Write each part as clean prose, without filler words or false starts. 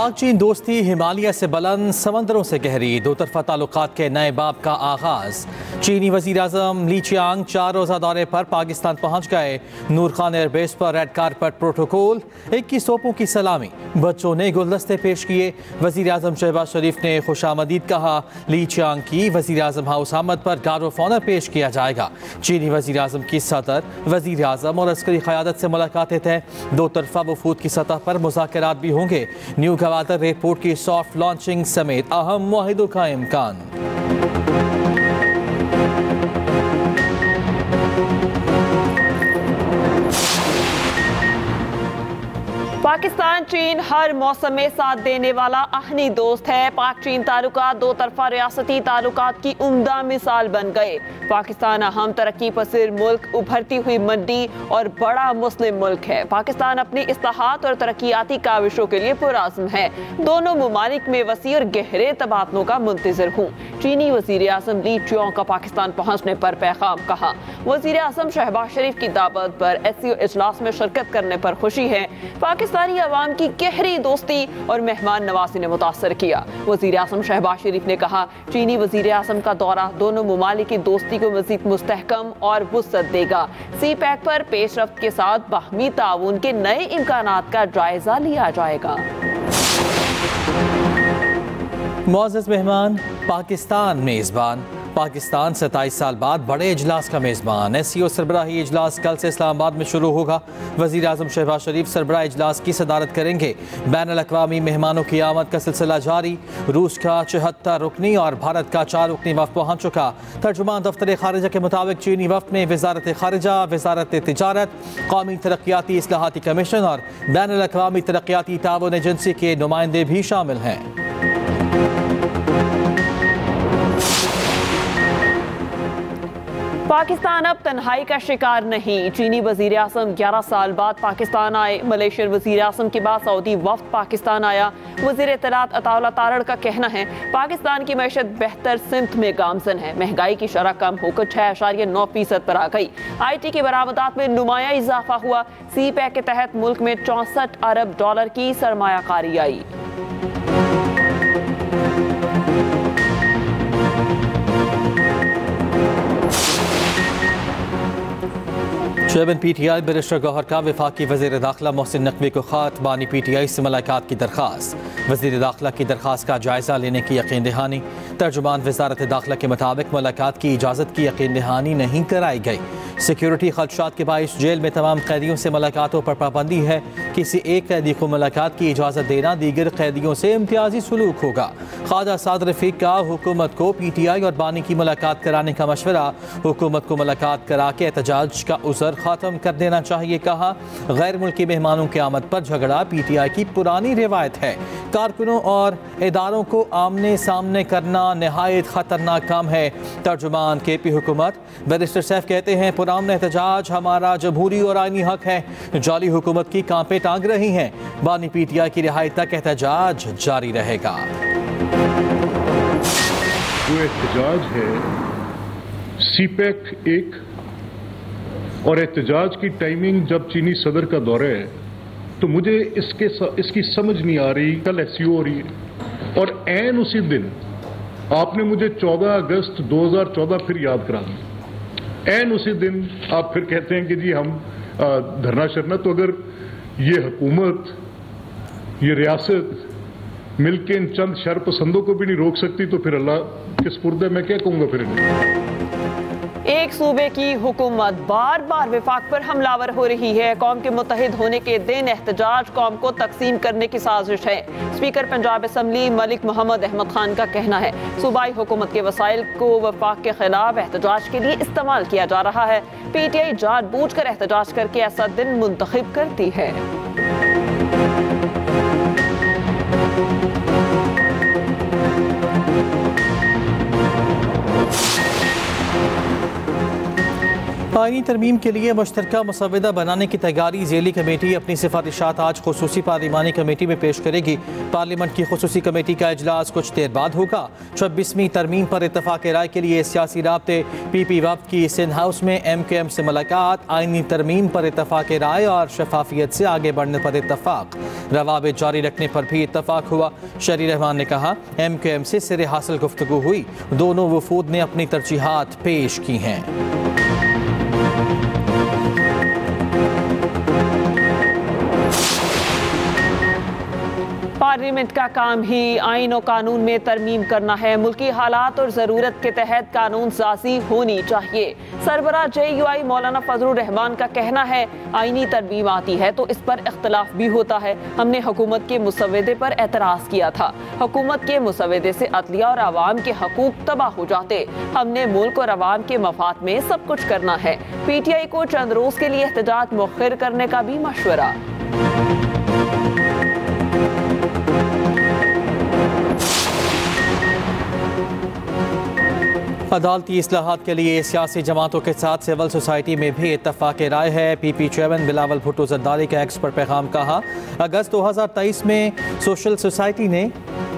पाक चीन दोस्ती हिमालय से बुलंद, समंदरों से गहरी, दो तरफा ताल्लुकात के नए बाब का आगाज। चीनी वजीर आजम ली चियांग 4 रोज़ा दौरे पर पाकिस्तान पहुंच गए। नूर खान एयरबेस पर रेड कारपेट प्रोटोकॉल, 21 तोपों की सलामी, बच्चों ने गुलदस्ते पेश किए। वजीर आजम शहबाज शरीफ ने खुशामदीद कहा। ली चियांग की वजीर आजम हाउस आमद पर गार्ड ऑफ ऑनर पेश किया जाएगा। चीनी वजीर आजम की सदर, वजीर आजम और अस्करी क़यादत से मुलाकातें तय। दो तरफा वफूद की सतह पर मुज़ाकरात भी होंगे। न्यू गवादर एयरपोर्ट की सॉफ्ट लॉन्चिंग समेत अहम मुआहिदों का इम्कान। पाकिस्तान चीन हर मौसम में साथ देने वाला अहनी दोस्त है। पाक चीन ताल्लुकात दो तरफा रियासती ताल्लुकात की उम्दा मिसाल बन गए। पाकिस्तान अहम तरक्की पसीर मुल्क, उभरती हुई मंडी और बड़ा मुस्लिम मुल्क है। पाकिस्तान अपनी इस्लाहात और तरक्याती काविशों के लिए पुरअज़्म है। दोनों ममालिक में वसी और गहरे तबादलों का मुंतज़िर हूँ। चीनी वज़ीर आज़म ली चियांग का पाकिस्तान पहुँचने पर पैगाम कहा। वज़ीर आज़म शहबाज शरीफ की दावत पर SCO इजलास में शिरकत करने पर खुशी है। पाकिस्तानी अवाम की गहरी दोस्ती और मेहमान नवाजी ने मुतासर किया। वज़ीर आज़म शहबाज शरीफ ने कहा, चीनी वज़ीर आज़म का दौरा दोनों ममालिक की दोस्ती को मज़ीद मुस्तहकम और वुसअत देगा। CPEC पर पेशरफ्त के साथ बाहमी ताउन के नए इम्कानात का जायजा लिया जाएगा। मुअज़्ज़ज़ मेहमान, पाकिस्तान मेज़बान। पाकिस्तान 27 साल बाद बड़े इजलास का मेज़बान। SCO सरबराही इजलास कल से इस्लामाबाद में शुरू होगा। वज़ीर आज़म शहबाज शरीफ सरबराह इजलास की सदारत करेंगे। बैनुल-अक़वामी मेहमानों की आमद का सिलसिला जारी। रूस का 74 रुकनी और भारत का 4 रुकनी वफ़द पहुँच चुका। तर्जुमान दफ्तर खारिजा के मुताबिक चीनी वफ़द में वज़ारत खारिजा, वज़ारत तिजारत, कौमी तरक्याती इस्लाहाती कमीशन और बैनुल-अक़वामी तरक्याती ताउन एजेंसी के नुमाइंदे भी शामिल हैं। पाकिस्तान अब तन्हाई का शिकार नहीं। चीनी वज़ीर आज़म 11 साल बाद पाकिस्तान आए। मलेशियन वज़ीर आज़म के बाद सऊदी वफ़द पाकिस्तान आया। वज़ीर इत्तलात अताउल्लाह तारड़ का कहना है, पाकिस्तान की मैशत बेहतर सिमत में गामजन है। महंगाई की शरह कम होकर 6.9% पर आ गई। IT की बरामदात में नुमाया इजाफा हुआ। CPEC के तहत मुल्क में 64 अरब डॉलर की सरमायाकारी आई। चेयरमैन PTI बैरिस्टर गौहर का वफाकी वज़ीर दाखिला मोहसिन नकवी को ख़त। बानी PTI से मुलाकात की दरख्वास्त। वज़ीर दाखिला की दरख्वास्त का जायज़ा लेने की यकीन दहानी। तर्जुमान वज़ारत दाखिला के मुताबिक मुलाकात की इजाज़त की यकीन दहानी नहीं कराई गई। सिक्योरिटी खदशात के बाइस जेल में तमाम कैदियों से मुलाकातों पर पाबंदी है। किसी एक कैदी को मुलाकात की इजाज़त देना दीगर कैदियों से इम्तियाजी सलूक होगा। ख्वाजा साद रफ़ीक का हुकूमत को PTI और बानी की मुलाकात कराने का मशवरा। हुकूमत को मुलाकात करा के एहतजाज का उज़र ख़त्म कर देना चाहिए। कहा, गैर मुल्की मेहमानों की आमद पर झगड़ा PTI की पुरानी रिवायत है। कारकुनों और इदारों को आमने सामने करना नहायत ख़तरनाक काम है। तर्जुमान KP हुकूमत बैरिस्टर सैफ कहते हैं, पुराना एहतजाज हमारा जमहूरी और आईनी हक है। जाली हुकूमत की कांपे टांग रही हैं। बानी PTI की रिहाई तक एहतजाज जारी रहेगा। जो एहतजाज है CPEC 1 और एहतजाज की टाइमिंग जब चीनी सदर का दौरा है, तो मुझे इसकी समझ नहीं आ रही। कल SCO हो रही है और ऐन उसी दिन आपने मुझे 14 अगस्त 2014 फिर याद करा दी। ऐन उसी दिन आप फिर कहते हैं कि जी हम धरना शरना। तो अगर ये हुकूमत, ये रियासत मिलके इन चंद शर पसंदों को भी नहीं रोक सकती, तो फिर अल्लाह के सुपुर्द है। मैं क्या कहूँगा फिर इन्हें। एक सूबे की हुकूमत बार बार विफाक पर हमलावर हो रही है। कौम के मुत्तहिद होने के दिन एहतजाज कौम को तकसीम करने की साजिश है। स्पीकर पंजाब असम्बली मलिक मोहम्मद अहमद खान का कहना है, सूबाई हुकूमत के वसाइल को वफाक के खिलाफ एहतजाज के लिए इस्तेमाल किया जा रहा है। PTI जानबूझकर एहतजाज करके ऐसा दिन मुंतखब करती है। आईनी तरमीम के लिए मुश्तरका मसवदा बनाने की तैयारी। झेली कमेटी अपनी सिफारिशात आज खुसूसी पार्लिमानी कमेटी में पेश करेगी। पार्लियामेंट की खुसूसी कमेटी का इजलास कुछ देर बाद होगा। 26वीं तरमीम पर इत्तफाक राय के लिए सियासी राब्ते PP वफ्द की सिंध हाउस में MKM से मुलाकात। आईनी तरमीम पर इत्तफाक राय और शफाफियत से आगे बढ़ने पर इत्तफाक। रवाबित जारी रखने पर भी इत्तफाक हुआ। शरी रहमान ने कहा MKM से सिरे हासिल गुफ्तगू हुई। दोनों वफूद ने अपनी तरजीहात पेश की हैं। पार्लियामेंट का काम ही आईन और कानून में तरमीम करना है। मुल्की हालात और ज़रूरत के तहत कानून साजी होनी चाहिए। सरबराह JUI मौलाना फजलुर रहमान का कहना है आईनी तरमीम आती है तो इस पर इख्तलाफ भी होता है। हमने हुकूमत के मुसवदे पर एतराज़ किया था। हुकूमत के मुसवदे से अदलिया और आवाम के हकूक तबाह हो जाते। हमने मुल्क और आवाम के मफाद में सब कुछ करना है। PTI को चंद रोज़ के लिए एहतजाज मुअख्खर करने का भी मशवरा। अदालती इस्लाहात के लिए सियासी जमातों के साथ सिविल सोसाइटी में भी इत्तफाक राय है। PP चेयरमैन बिलावल भुट्टो जरदारी का एक्स पर पैगाम कहा अगस्त 2023 में सोशल सोसाइटी ने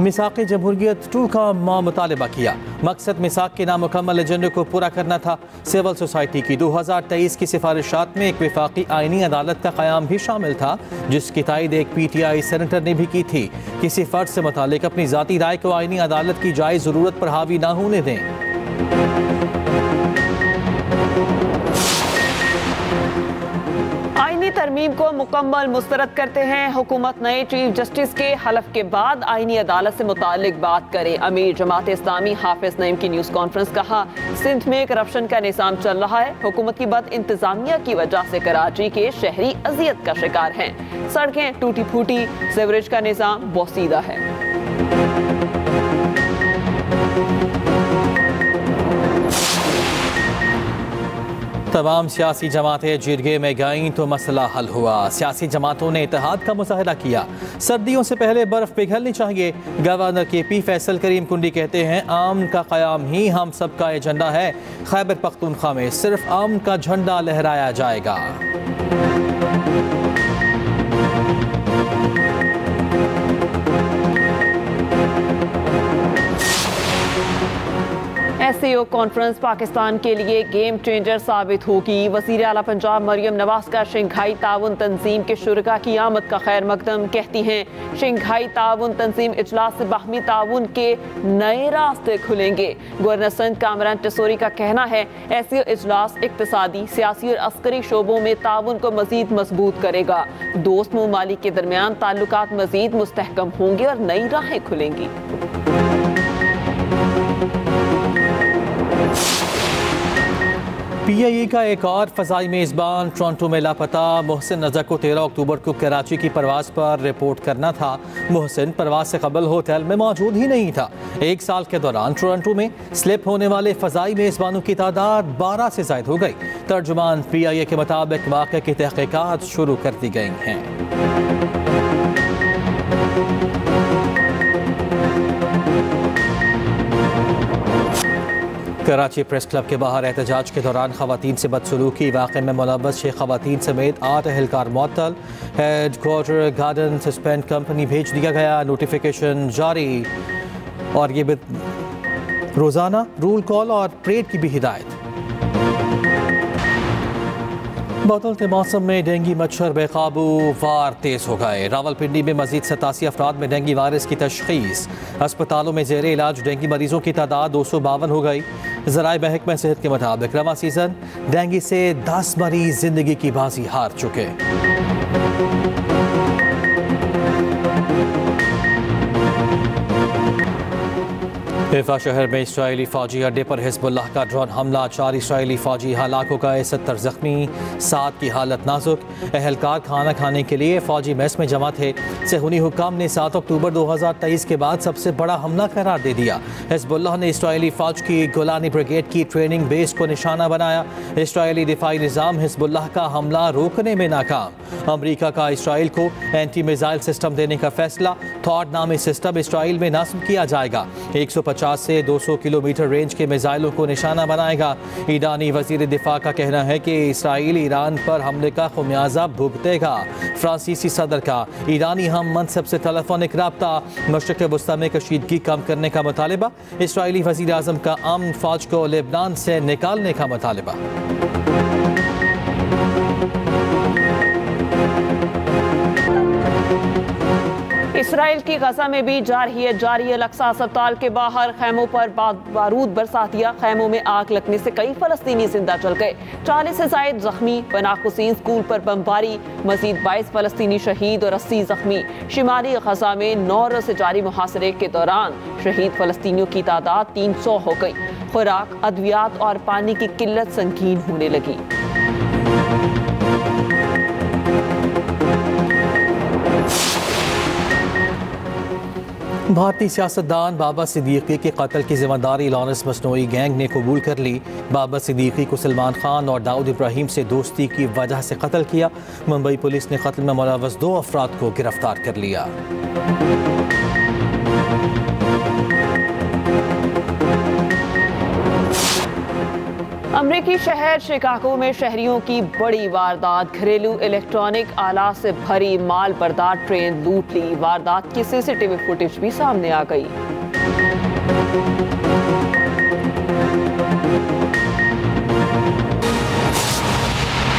मिसाक़ जमहूरियत 2 का मुतालबा किया। मकसद मिसाक़ के नामुकम्मल एजेंडे को पूरा करना था। सिविल सोसाइटी की 2023 की सिफारिशात में एक वफाकी आईनी अदालत का क़याम भी शामिल था, जिसकी तायद एक PTI सेनेटर ने भी की थी। किसी फ़र्द से मुतालिक अपनी ज़ाती राय को आईनी अदालत की जायज़ ज़रूरत पर हावी ना होने दें। आईनी तरमीम को मुकम्मल मुस्तरद करते हैं। हुकूमत नए चीफ जस्टिस के हलफ के बाद आईनी अदालत से मुतालिक बात करे। अमीर जमात इस्लामी हाफिज नईम की न्यूज़ कॉन्फ्रेंस कहा सिंध में करप्शन का निज़ाम चल रहा है। हुकूमत की बद इंतजामिया की वजह से कराची के शहरी अजियत का शिकार हैं। सड़कें टूटी फूटी, सीवरेज का निज़ाम बोसीदा है। तमाम सियासी जमातें जिरगे में गईं तो मसला हल हुआ। सियासी जमातों ने इत्तेहाद का मुजाहिरा किया। सर्दियों से पहले बर्फ पिघलनी चाहिए। गवर्नर KP फैसल करीम कुंडी कहते हैं आमन का क़याम ही हम सब का एजेंडा है। खैबर पख्तूनख्वा में सिर्फ आमन का झंडा लहराया जाएगा। SAO कॉन्फ्रेंस पाकिस्तान के लिए गेम चेंजर साबित होगी। वज़ीर आला पंजाब मरियम नवाज का शंघाई ताउन तंजीम के शुरका की आमद का खैर मकदम। कहती हैं शंघाई ताउन तंजीम इजलास से बाहमी ताउन के नए रास्ते खुलेंगे। गवर्नर सिंध कामरान टसोरी का कहना है SAO इजलास इक्तिसादी, सियासी और अस्करी शोबों में ताउन को मजीद मजबूत करेगा। दोस्त ममालिक के दरमियान ताल्लुकात मजीद मुस्तहकम होंगे और नई राहें खुलेंगी। PIA का एक और फ़ज़ाई मेज़बान टोरंटो में लापता। मोहसिन रज़ा को 13 अक्टूबर को कराची की परवाज़ पर रिपोर्ट करना था। मोहसिन परवाज़ से कबल होटल में मौजूद ही नहीं था। 1 साल के दौरान टोरंटो में स्लिप होने वाले फ़ज़ाई मेज़बानों की तादाद 12 से ज़ायद हो गई। तर्जुमान PIA के मुताबिक वाक़े की तहक़ीक़ात शुरू कर दी गई हैं। कराची प्रेस क्लब के बाहर एहतजाज के दौरान खवातीन से बदसलूकी। वाक़े में मुलव्वस 6 खवातीन समेत 8 अहलकार मुअत्तल। Head quarter garden suspend company भेज दिया गया। नोटिफिकेशन जारी। और ये रोज़ाना रूल कॉल और परेड की भी हिदायत। बदलते मौसम में डेंगू मच्छर बेकाबू, वार तेज हो गए। रावलपिंडी में मजीद 87 अफराद में डेंगू वायरस की तशखीस। अस्पतालों में जेर इलाज डेंगू मरीजों की तादाद 252 हो गई। ज़राए महकमा सेहत के मुताबिक रवा सीजन डेंगू से 10 मरीज जिंदगी की बाजी हार चुके। हिफा शहर में इसराइली फौजी अड्डे पर हिजबुल्लाह का ड्रोन हमला। 4 इसराइली फौजी हलाक हो गए, 70 जख्मी, 7 की हालत नाजुक। अहलकार खाना खाने के लिए फौजी मेस में जमा थे। सेहूनी हुक्काम ने 7 अक्टूबर 2023 के बाद सबसे बड़ा हमला करार दे दिया। हिजबुल्लाह ने इसराइली फौज की गोलानी ब्रिगेड की ट्रेनिंग बेस को निशाना बनाया। इसराइली दिफाई निज़ाम हिजबुल्लाह का हमला रोकने में नाकाम। अमरीका का इसराइल को एंटी मिसाइल सिस्टम देने का फैसला। थॉड नामी सिस्टम इसराइल में नस्ब किया जाएगा। 125 150 से 200 किलोमीटर रेंज के मिसाइलों को निशाना बनाएगा। ईरानी वजीर दिफा का कहना है कि इसराइल ईरान पर हमले का खुमियाजा भुगतेगा। फ्रांसीसी सदर का ईरानी हम मनसब से टेलीफोनिक रब्ता। मशरक़ वस्ती में कशीदगी कम करने का मुतालिबा। इसराइली वज़ीर आज़म का अमन फ़ौज को लेबनान से निकालने का मुतालिबा। इसराइल की गजा में भी जारी है अल-अक्सा अस्पताल के बाहर खैमों पर बारूद बरसा दिया। खैमों में आग लगने से कई फलस्तीनी जिंदा जल गए। 40 से जायद जख्मी। पनाह-हुसैन स्कूल पर बमबारी, मजीद 22 फलस्तीनी शहीद और 80 जख्मी। शिमाली गजा में 9 रोज से जारी मुहासरे के दौरान शहीद फलस्तीनियों की तादाद 300 हो गई। खुराक, अद्वियात और पानी की किल्लत संगीन होने लगी। भारतीय सियासतदान बाबर सिद्दीकी के कत्ल की जिम्मेदारी लॉरेंस मसनोई गैंग ने कबूल कर ली। बाबर सिद्दीकी को सलमान खान और दाऊद इब्राहिम से दोस्ती की वजह से कत्ल किया। मुंबई पुलिस ने कत्ल में मुलव्वस 2 अफराद को गिरफ्तार कर लिया। अमरीकी शहर शिकागो में शहरियों की बड़ी वारदात। घरेलू इलेक्ट्रॉनिक आला से भरी माल बरदार ट्रेन लूट ली। वारदात की सीसीटीवी फुटेज भी सामने आ गई।